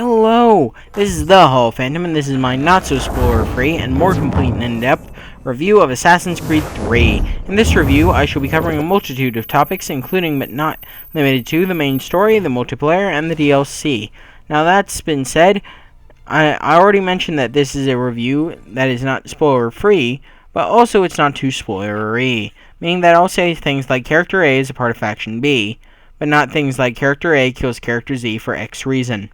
Hello, this is TheHollowPhantom, and this is my not-so-spoiler-free and more complete and in-depth review of Assassin's Creed 3. In this review, I shall be covering a multitude of topics, including but not limited to the main story, the multiplayer, and the DLC. Now, that's been said, I already mentioned that this is a review that is not spoiler-free, but also it's not too spoilery, meaning that I'll say things like Character A is a part of Faction B, but not things like Character A kills Character Z for X reason.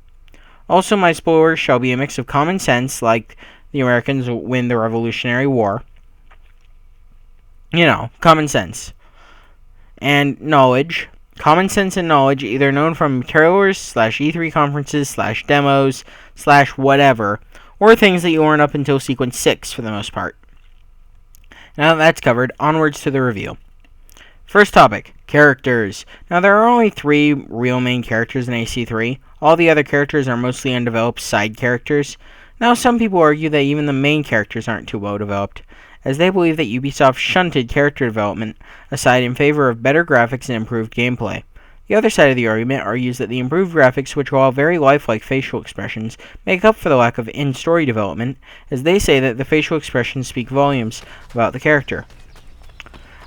Also, my spoilers shall be a mix of common sense, like the Americans win the Revolutionary War. You know, common sense. And knowledge. Common sense and knowledge, either known from trailers, /E3 conferences, /demos, /whatever, or things that you learn up until Sequence 6, for the most part. Now that that's covered, onwards to the review. First topic, characters. Now there are only 3 real main characters in AC3. All the other characters are mostly undeveloped side characters. Now some people argue that even the main characters aren't too well developed, as they believe that Ubisoft shunted character development aside in favor of better graphics and improved gameplay. The other side of the argument argues that the improved graphics, which allow very lifelike facial expressions, make up for the lack of in-story development, as they say that the facial expressions speak volumes about the character.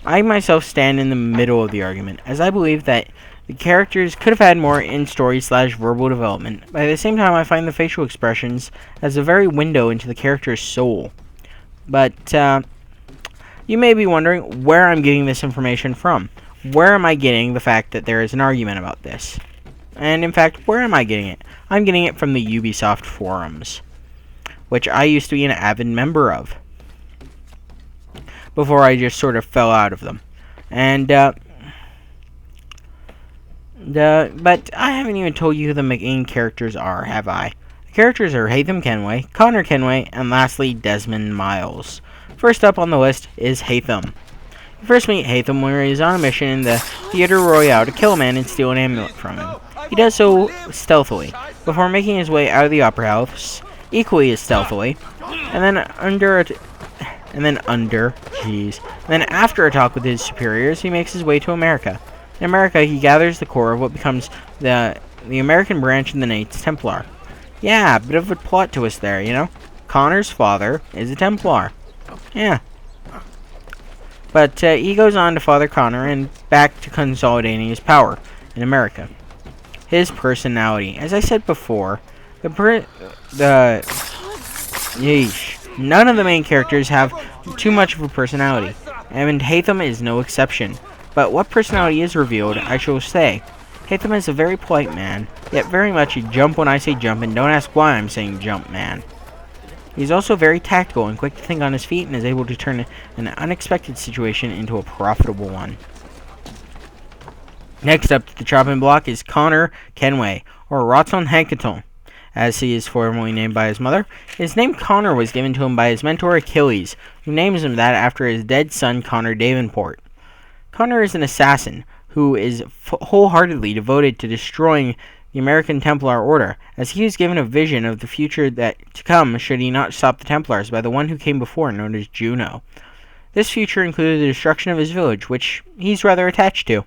I myself stand in the middle of the argument, as I believe that the characters could have had more in-story /verbal development, but at the same time I find the facial expressions as a very window into the character's soul. But, you may be wondering where I'm getting this information from. Where am I getting the fact that there is an argument about this? And in fact, where am I getting it? I'm getting it from the Ubisoft forums, which I used to be an avid member of, before I just sort of fell out of them. And, but I haven't even told you who the main characters are, have I? The characters are Haytham Kenway, Connor Kenway, and lastly, Desmond Miles. First up on the list is Haytham. You first meet Haytham when he is on a mission in the Theatre Royale to kill a man and steal an amulet from him. He does so stealthily, before making his way out of the Opera House, equally as stealthily, and then after a talk with his superiors, he makes his way to America. In America, he gathers the core of what becomes the American branch of the Knights Templar. Yeah, bit of a plot twist there, you know? Connor's father is a Templar. Yeah. But he goes on to father Connor and back to consolidating his power in America. His personality. As I said before, none of the main characters have too much of a personality, and Haytham is no exception. But what personality is revealed, I shall say. Haytham is a very polite man, yet very much a jump when I say jump, and don't ask why I'm saying jump man. He's also very tactical and quick to think on his feet, and is able to turn an unexpected situation into a profitable one. Next up to the chopping block is Connor Kenway, or Raton Hankaton, as he is formerly named by his mother. His name Connor was given to him by his mentor Achilles, who names him that after his dead son Connor Davenport. Connor is an assassin who is wholeheartedly devoted to destroying the American Templar Order, as he was given a vision of the future that to come should he not stop the Templars by the one who came before, known as Juno. This future included the destruction of his village, which he's rather attached to.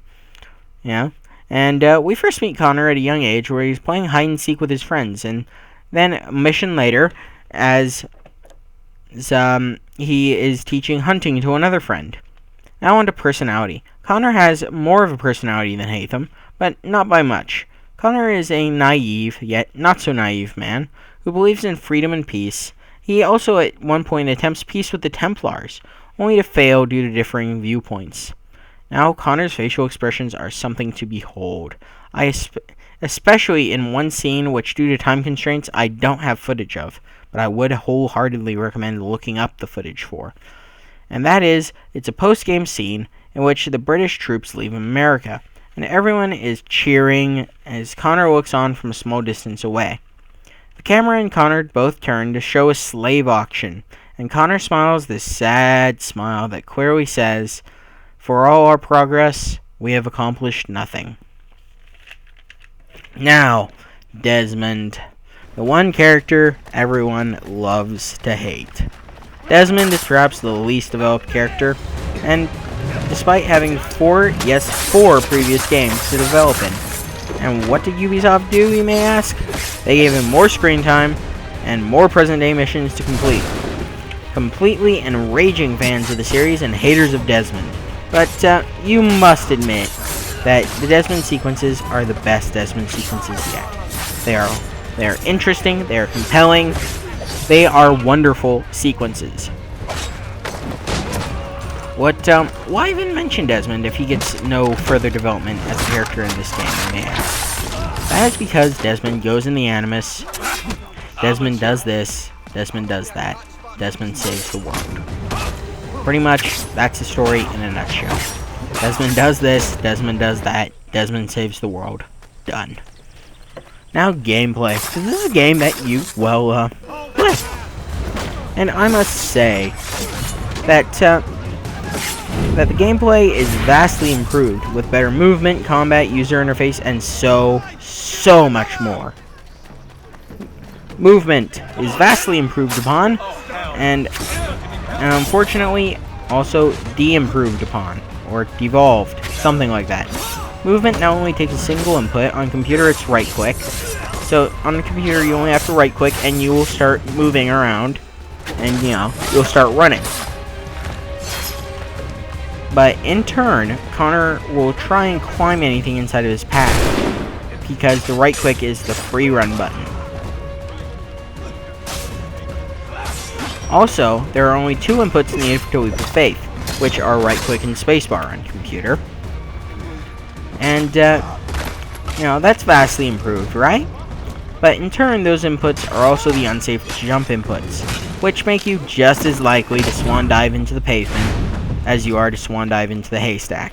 Yeah, and we first meet Connor at a young age where he's playing hide-and-seek with his friends, and then a mission later as he is teaching hunting to another friend. Now on to personality. Connor has more of a personality than Haytham, but not by much. Connor is a naive, yet not so naive man, who believes in freedom and peace. He also at one point attempts peace with the Templars, only to fail due to differing viewpoints. Now Connor's facial expressions are something to behold. Especially in one scene which due to time constraints I don't have footage of, but I would wholeheartedly recommend looking up the footage for. And that is, it's a post-game scene in which the British troops leave America, and everyone is cheering as Connor looks on from a small distance away. The camera and Connor both turn to show a slave auction, and Connor smiles this sad smile that clearly says, "For all our progress, we have accomplished nothing." Now, Desmond, the one character everyone loves to hate. Desmond is perhaps the least developed character, and despite having four previous games to develop in, And what did Ubisoft do, you may ask? They gave him more screen time and more present-day missions to complete. Completely enraging fans of the series and haters of Desmond. But you must admit that the Desmond sequences are the best Desmond sequences yet. They are interesting, they are compelling, they are wonderful sequences. Why even mention Desmond if he gets no further development as a character in this game, you may ask? That is because Desmond goes in the Animus, Desmond does this, Desmond does that, Desmond saves the world. Pretty much, that's the story in a nutshell. Desmond does this, Desmond does that, Desmond saves the world. Done. Now gameplay. So this is a game that you, well, play. And I must say that that the gameplay is vastly improved with better movement, combat, user interface, and so much more. Movement is vastly improved upon, and unfortunately also de-improved upon, or devolved, something like that. Movement now only takes a single input. On computer it's right click. So on the computer you only have to right click and you will start moving around, and you know, you'll start running. But in turn, Connor will try and climb anything inside of his path, because the right click is the free run button. Also, there are only two inputs needed to leap of faith, which are right click and spacebar on computer. And, you know, that's vastly improved, right? But in turn, those inputs are also the unsafe jump inputs, which make you just as likely to swan dive into the pavement as you are to swan dive into the haystack.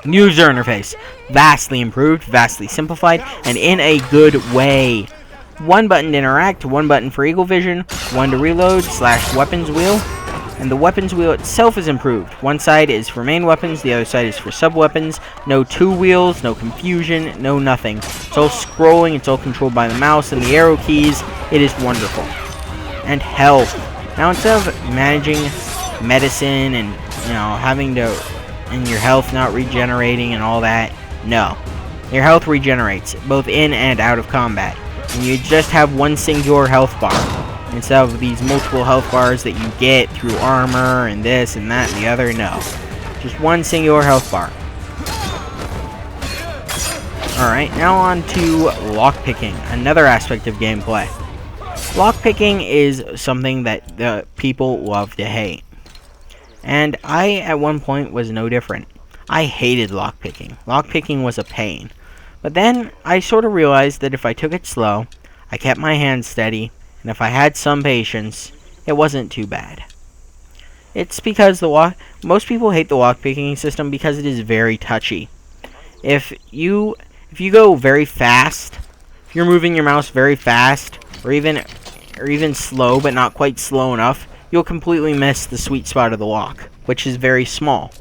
User interface. Vastly improved, vastly simplified, and in a good way. One button to interact, one button for eagle vision, one to reload / weapons wheel. And the weapons wheel itself is improved. One side is for main weapons, the other side is for sub-weapons. No two wheels, no confusion, no nothing. It's all scrolling, it's all controlled by the mouse and the arrow keys. It is wonderful. And health. Now instead of managing medicine and, you know, having to, and your health not regenerating and all that, no. Your health regenerates, both in and out of combat. And you just have one singular health bar, instead of these multiple health bars that you get through armor and this and that and the other. No. Just one singular health bar. Alright, now on to lockpicking, another aspect of gameplay. Lockpicking is something that the people love to hate. And I, at one point, was no different. I hated lockpicking. Lockpicking was a pain. But then, I sort of realized that if I took it slow, I kept my hands steady, and if I had some patience, it wasn't too bad. It's because most people hate the lockpicking system because it is very touchy. If you go very fast, if you're moving your mouse very fast, or even slow but not quite slow enough, you'll completely miss the sweet spot of the lock, which is very small.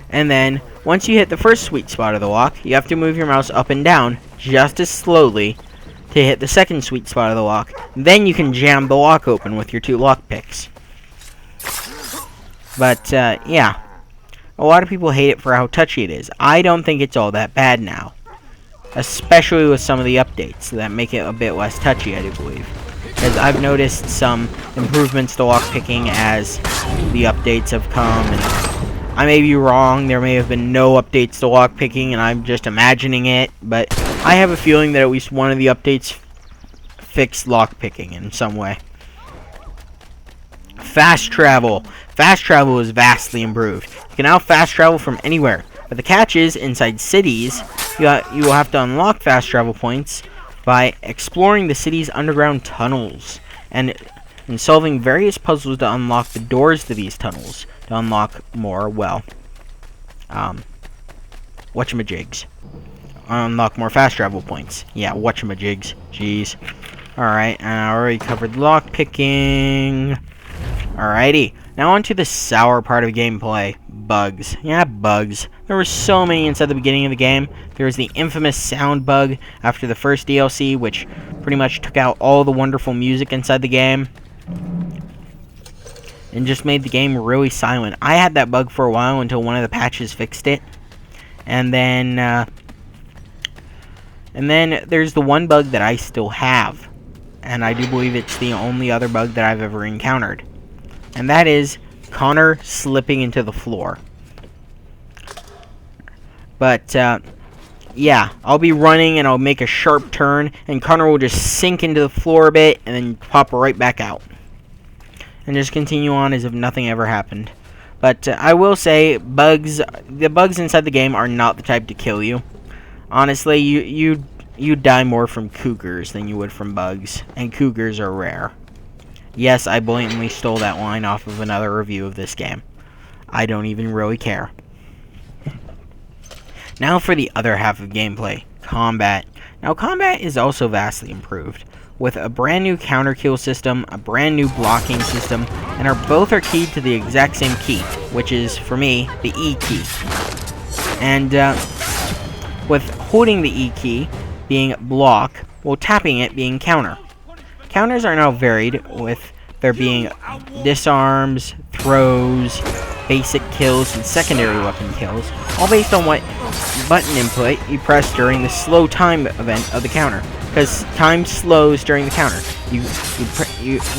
And then, once you hit the first sweet spot of the lock, you have to move your mouse up and down just as slowly to hit the second sweet spot of the lock. Then you can jam the lock open with your two lock picks. But, yeah. A lot of people hate it for how touchy it is. I don't think it's all that bad now. Especially with some of the updates that make it a bit less touchy, I do believe. Because I've noticed some improvements to lockpicking as the updates have come, and I may be wrong, there may have been no updates to lockpicking and I'm just imagining it, but I have a feeling that at least one of the updates fixed lockpicking in some way. Fast travel. Fast travel is vastly improved. You can now fast travel from anywhere, but the catch is, inside cities, you will have to unlock fast travel points by exploring the city's underground tunnels and solving various puzzles to unlock the doors to these tunnels. To unlock more, well, whatchamajigs. Unlock more fast travel points. Yeah, whatchamajigs. Jeez. Alright, and I already covered lockpicking. Alrighty. Now on to the sour part of gameplay. Bugs. Yeah, bugs. There were so many inside the beginning of the game. There was the infamous sound bug after the first DLC, which pretty much took out all the wonderful music inside the game. and just made the game really silent. I had that bug for a while until one of the patches fixed it. And then there's the one bug that I still have. And I do believe it's the only other bug that I've ever encountered. And that is Connor slipping into the floor. But, yeah, I'll be running and I'll make a sharp turn, and Connor will just sink into the floor a bit and then pop right back out. And just continue on as if nothing ever happened. But I will say, the bugs inside the game are not the type to kill you. Honestly, you'd die more from cougars than you would from bugs, and cougars are rare. Yes, I blatantly stole that line off of another review of this game. I don't even really care. Now for the other half of gameplay, combat. Now combat is also vastly improved, with a brand new counter kill system, a brand new blocking system, and both are keyed to the exact same key, which is, for me, the E key. And with holding the E key being block, while tapping it being counter. Counters are now varied, with there being disarms, throws, basic kills, and secondary weapon kills, all based on what button input you press during the slow time event of the counter. Because time slows during the counter. You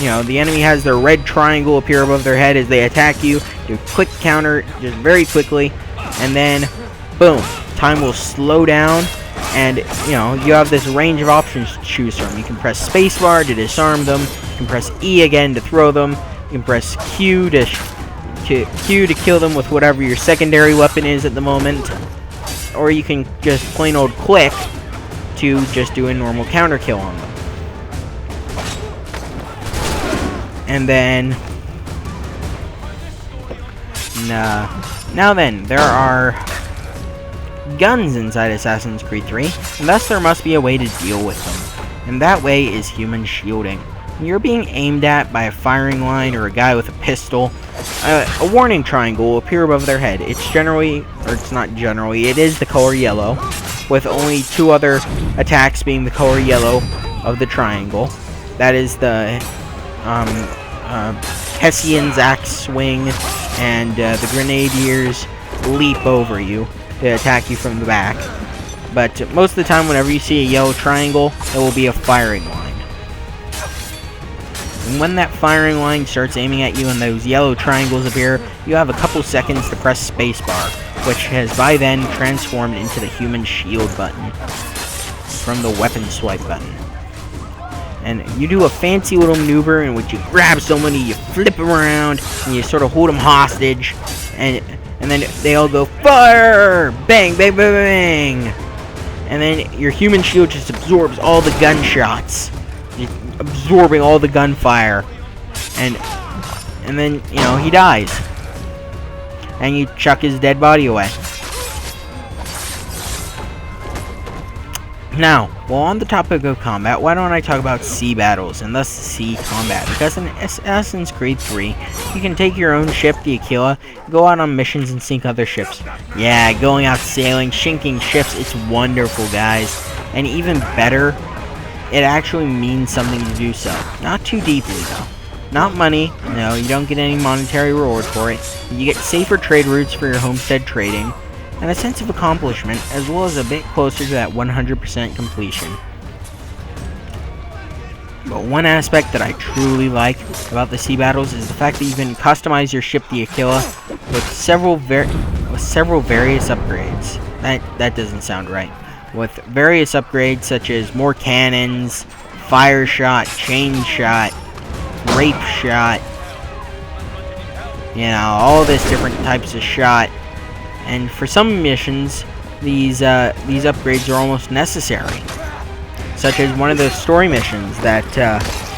know, the enemy has their red triangle appear above their head as they attack you. Do quick counter just very quickly, and then boom, time will slow down, and you know, you have this range of options to choose from. You can press spacebar to disarm them. You can press E again to throw them. You can press Q to kill them with whatever your secondary weapon is at the moment, or you can just plain old click to just do a normal counter kill on them. And then now then, there are guns inside Assassin's Creed 3, and thus there must be a way to deal with them. And that way is human shielding. When you're being aimed at by a firing line or a guy with a pistol, a warning triangle will appear above their head. It's generally, or it's not generally, it is the color yellow, with only two other attacks being the color yellow of the triangle. That is the Hessian's axe swing, and the Grenadiers leap over you to attack you from the back. But most of the time, whenever you see a yellow triangle, it will be a firing line. And when that firing line starts aiming at you and those yellow triangles appear, you have a couple seconds to press spacebar, which has by then transformed into the human shield button from the weapon swipe button. And you do a fancy little maneuver in which you grab somebody, you flip them around, and you sort of hold them hostage, and then they all go fire! Bang, bang, bang, bang! And then your human shield just absorbs all the gunshots, absorbing all the gunfire, and then, you know, he dies, and you chuck his dead body away. Now, while on the topic of combat, why don't I talk about sea battles, and thus sea combat? Because in Assassin's Creed 3, you can take your own ship, the Aquila, go out on missions and sink other ships. Yeah, going out sailing, sinking ships, it's wonderful, guys. And even better, it actually means something to do so. Not too deeply, though. Not money, no, you don't get any monetary reward for it. You get safer trade routes for your homestead trading, and a sense of accomplishment, as well as a bit closer to that 100% completion. But one aspect that I truly like about the sea battles is the fact that you can customize your ship, the Aquila, with several various upgrades. That doesn't sound right. With various upgrades such as more cannons, fire shot, chain shot, grape shot, you know, all this different types of shot. And for some missions, these upgrades are almost necessary, such as one of those story missions that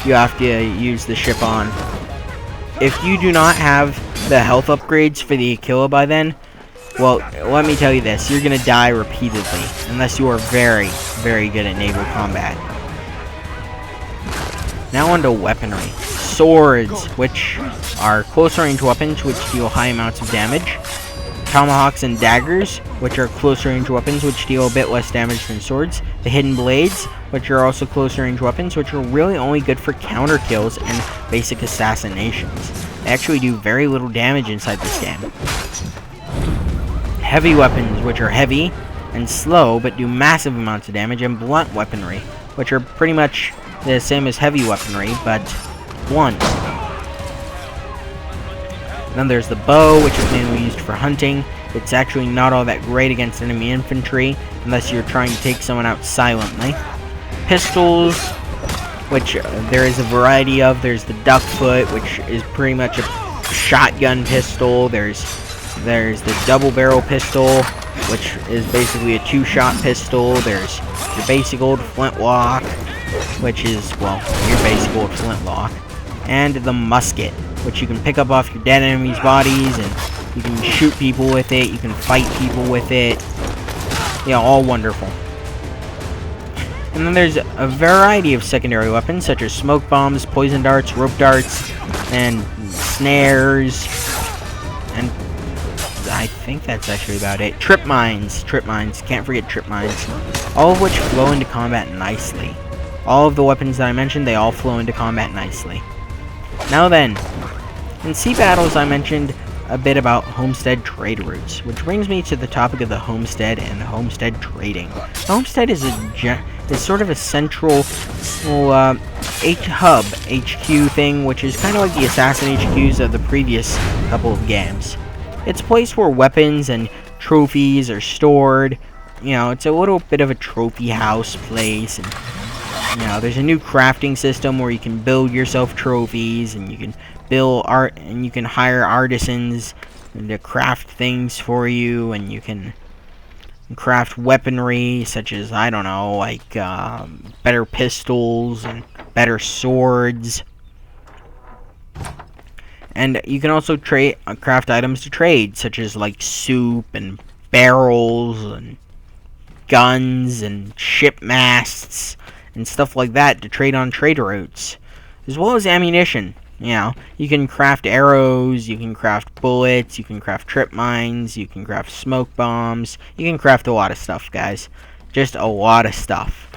you have to use the ship on. If you do not have the health upgrades for the Aquila by then, well, let me tell you this, you're going to die repeatedly, unless you are very, very good at naval combat. Now on to weaponry. Swords, which are close-range weapons which deal high amounts of damage. Tomahawks and daggers, which are close-range weapons which deal a bit less damage than swords. The hidden blades, which are also close-range weapons which are really only good for counter kills and basic assassinations. they actually do very little damage inside this game. Heavy weapons, which are heavy and slow, but do massive amounts of damage, and blunt weaponry, which are pretty much the same as heavy weaponry, but blunt. Then there's the bow, which is mainly used for hunting. It's actually not all that great against enemy infantry, unless you're trying to take someone out silently. Pistols, which there is a variety of. There's the duck foot, which is pretty much a shotgun pistol. There's the double barrel pistol, which is basically a 2-shot pistol. There's your basic old flintlock, which is, well, your basic old flintlock. And the musket, which you can pick up off your dead enemies' bodies, and you can shoot people with it, you can fight people with it. Yeah, all wonderful. And then there's a variety of secondary weapons, such as smoke bombs, poison darts, rope darts, and snares. And I think that's actually about it. Trip mines, can't forget trip mines. All of which flow into combat nicely. All of the weapons that I mentioned, they all flow into combat nicely. Now then, in sea battles I mentioned a bit about homestead trade routes, which brings me to the topic of the homestead and homestead trading. The homestead is sort of a central HQ thing, which is kind of like the assassin HQs of the previous couple of games. It's a place where weapons and trophies are stored. You know, it's a little bit of a trophy house place, and you know, there's a new crafting system where you can build yourself trophies, and you can build art, and you can hire artisans to craft things for you, and you can craft weaponry such as, I don't know, like better pistols and better swords. And you can also craft items to trade, such as like soup and barrels and guns and ship masts and stuff like that to trade on trade routes, as well as ammunition. You know, you can craft arrows, you can craft bullets, you can craft trip mines, you can craft smoke bombs, you can craft a lot of stuff, guys. Just a lot of stuff.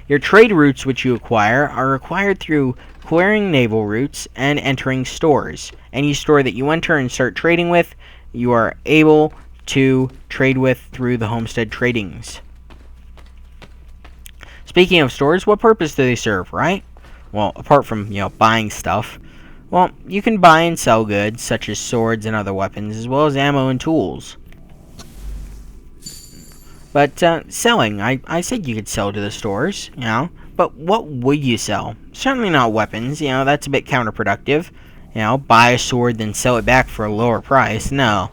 Your trade routes which you acquire are acquired through clearing naval routes and entering stores. Any store that you enter and start trading with, you are able to trade with through the homestead tradings. Speaking of stores, what purpose do they serve, right? Well, apart from, you know, buying stuff, well, you can buy and sell goods, such as swords and other weapons, as well as ammo and tools. But, selling, I said you could sell to the stores, you know, but what would you sell? Certainly not weapons, you know, that's a bit counterproductive. You know, buy a sword, then sell it back for a lower price, no.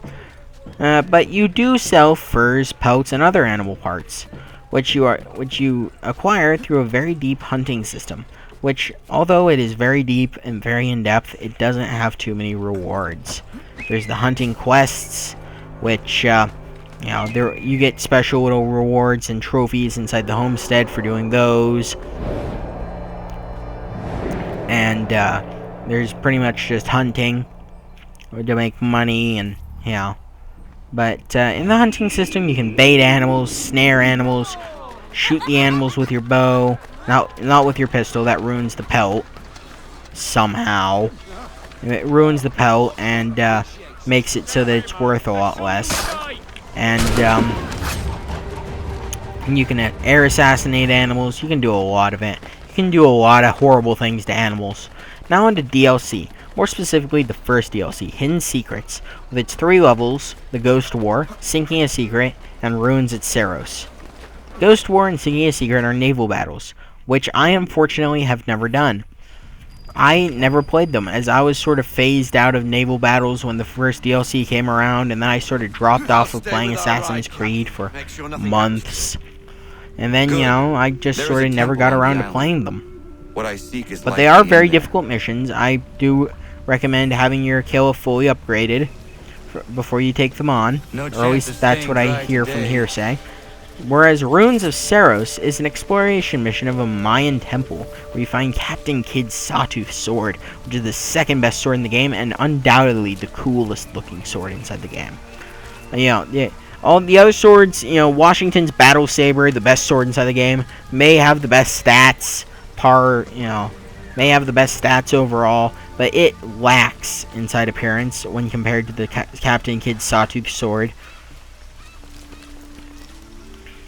But you do sell furs, pelts, and other animal parts, which you acquire through a very deep hunting system, which, although it is very deep and very in-depth, it doesn't have too many rewards. There's the hunting quests, which, you know, you get special little rewards and trophies inside the homestead for doing those. And, there's pretty much just hunting to make money, and, you know. But, in the hunting system, you can bait animals, snare animals, shoot the animals with your bow. Not with your pistol, that ruins the pelt. Somehow. It ruins the pelt and makes it so that it's worth a lot less. And you can air assassinate animals. You can do a lot of it. You can do a lot of horrible things to animals. Now on to DLC. More specifically, the first DLC, Hidden Secrets, with its 3 levels, the Ghost War, Sinking a Secret, and Ruins at Saros. Ghost War and Sinking a Secret are naval battles, which I unfortunately have never done. I never played them, as I was sort of phased out of naval battles when the first DLC came around, and then I sort of dropped off of playing Assassin's Creed for months. And then, you know, I just sort of never got around to playing them. But they are very difficult missions. I do recommend having your kill fully upgraded before you take them on, or at least that's what I hear from hearsay. Whereas Ruins of Saros is an exploration mission of a Mayan temple, where you find Captain Kid's sawtooth sword, which is the second best sword in the game, and undoubtedly the coolest looking sword inside the game. You know, yeah, all the other swords, you know, Washington's Battle Saber, the best sword inside the game, may have the best stats, may have the best stats overall, but but it lacks inside appearance when compared to the Captain Kidd Sawtooth sword.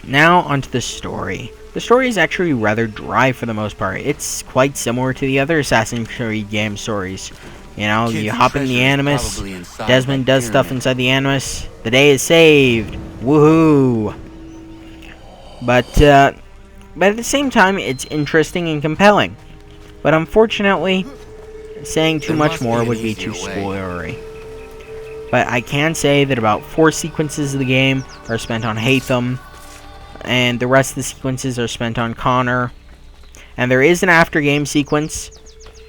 Now onto the story. The story is actually rather dry for the most part. It's quite similar to the other Assassin's Creed game stories. You know, you hop in the Animus, Desmond does stuff inside the Animus, the day is saved, woohoo! But at the same time, it's interesting and compelling. But unfortunately, saying too much more would be too spoilery. But I can say that about 4 sequences of the game are spent on Hatham, and the rest of the sequences are spent on Connor. And there is an after-game sequence /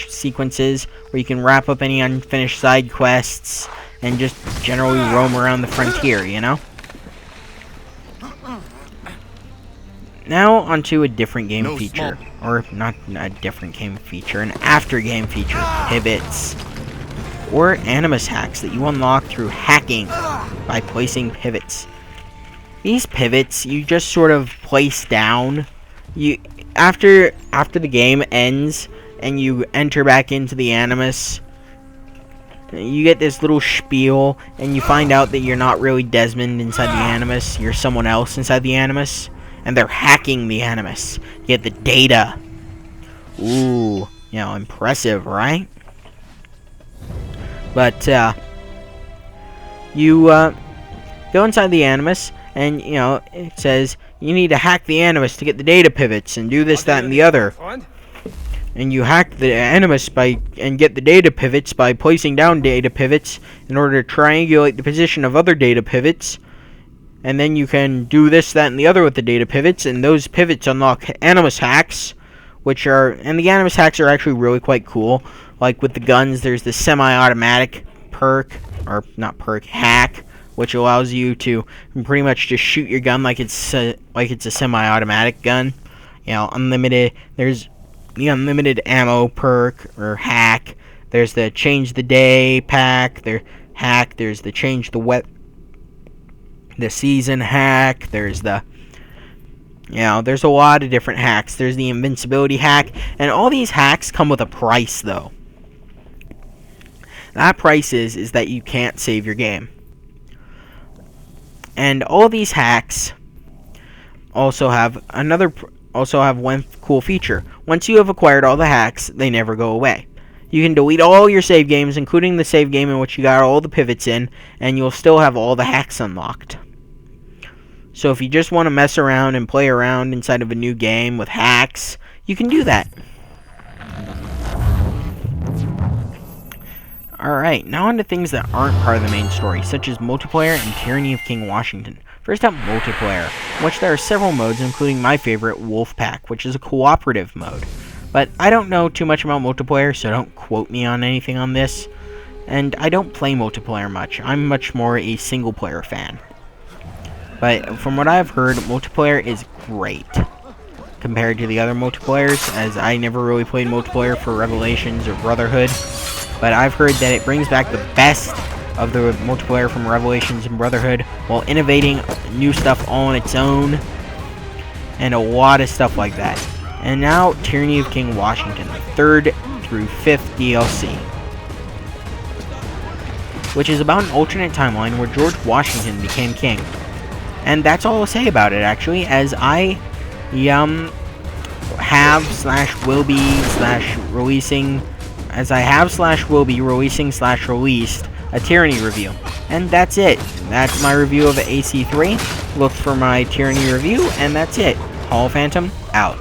sequences where you can wrap up any unfinished side quests and just generally roam around the frontier, you know? Now onto a different game feature, or not a different game feature, an after-game feature, pivots, or Animus hacks that you unlock through hacking by placing pivots. These pivots you just sort of place down. After the game ends and you enter back into the Animus, you get this little spiel and you find out that you're not really Desmond inside the Animus, you're someone else inside the Animus, and they're hacking the Animus. You get the data. Ooh, you know, impressive, right? But you go inside the Animus, and you know it says you need to hack the Animus to get the data pivots and do this, that, and the other. And you hack the Animus and get the data pivots by placing down data pivots in order to triangulate the position of other data pivots. And then you can do this, that, and the other with the data pivots, and those pivots unlock Animus hacks, and the Animus hacks are actually really quite cool. Like with the guns, there's the semi-automatic hack, which allows you to pretty much just shoot your gun like it's a semi-automatic gun. You know, unlimited. There's the unlimited ammo perk or hack. There's the change the day pack. There's the change the season hack. There's a lot of different hacks. There's the invincibility hack, and all these hacks come with a price, though. That price is that you can't save your game. And all these hacks also have one cool feature. Once you have acquired all the hacks, they never go away. You can delete all your save games, including the save game in which you got all the pivots in, and you'll still have all the hacks unlocked. So if you just want to mess around and play around inside of a new game with hacks, you can do that. Alright, now on to things that aren't part of the main story, such as multiplayer and Tyranny of King Washington. First up, multiplayer, in which there are several modes, including my favorite, Wolfpack, which is a cooperative mode. But I don't know too much about multiplayer, so don't quote me on anything on this. And I don't play multiplayer much. I'm much more a single-player fan. But from what I've heard, multiplayer is great compared to the other multiplayers, as I never really played multiplayer for Revelations or Brotherhood. But I've heard that it brings back the best of the multiplayer from Revelations and Brotherhood while innovating new stuff all on its own and a lot of stuff like that. And now, Tyranny of King Washington, 3rd through 5th DLC, which is about an alternate timeline where George Washington became king. And that's all I'll say about it, actually, as I have/will be released a Tyranny review. And that's it. That's my review of AC3. Look for my Tyranny review, and that's it. HollowPhantom, out.